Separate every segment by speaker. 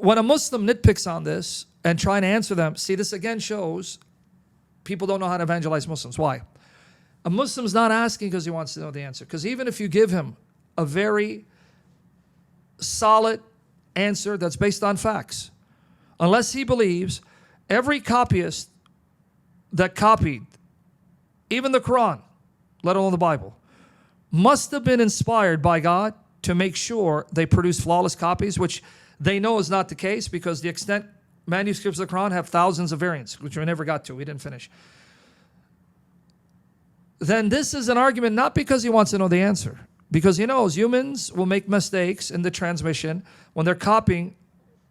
Speaker 1: when a Muslim nitpicks on this and trying to answer them, see, this again shows people don't know how to evangelize Muslims. Why? A Muslim's not asking because he wants to know the answer. Because even if you give him a very solid answer that's based on facts, unless he believes every copyist that copied, even the Quran, let alone the Bible, must have been inspired by God to make sure they produce flawless copies, which they know is not the case because the extant manuscripts of the Quran have thousands of variants, which we never got to. We didn't finish. Then this is an argument not because he wants to know the answer, because he knows humans will make mistakes in the transmission when they're copying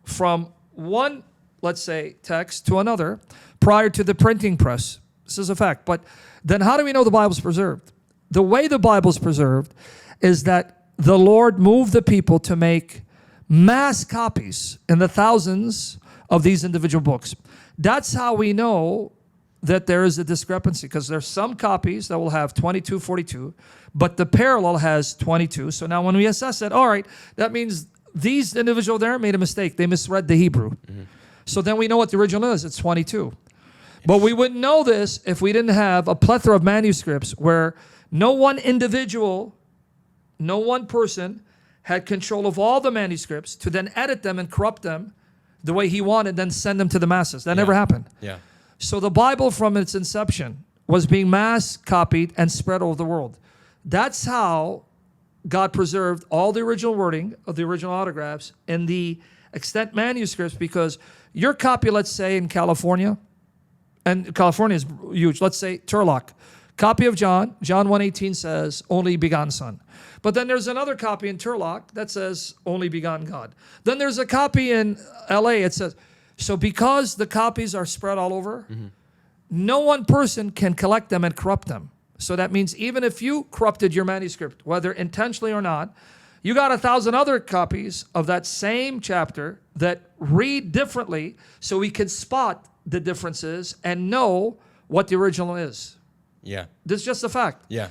Speaker 1: from one, let's say, text to another prior to the printing press. This is a fact. But then how do we know the Bible's preserved? The way the Bible's preserved is that the Lord moved the people to make mass copies in the thousands of these individual books. That's how we know that there is a discrepancy, because there's some copies that will have 2242, but the parallel has 22. So now when we assess it, all right, that means these individual there made a mistake. They misread the Hebrew. So then we know what the original is. It's 22. But we wouldn't know this if we didn't have a plethora of manuscripts where no one individual, no one person had control of all the manuscripts to then edit them and corrupt them the way he wanted, then send them to the masses. That never happened.
Speaker 2: Yeah.
Speaker 1: So the Bible from its inception was being mass copied and spread over the world. That's how God preserved all the original wording of the original autographs in the extant manuscripts, because your copy, let's say in California, and California is huge, let's say Turlock, copy of John 1:18 says, only begotten Son. But then there's another copy in Turlock that says, only begotten God. Then there's a copy in LA, it says, so because the copies are spread all over, no one person can collect them and corrupt them. So that means even if you corrupted your manuscript, whether intentionally or not, you got 1,000 other copies of that same chapter that read differently, so we can spot the differences and know what the original is.
Speaker 2: Yeah.
Speaker 1: This is just a fact.
Speaker 2: Yeah.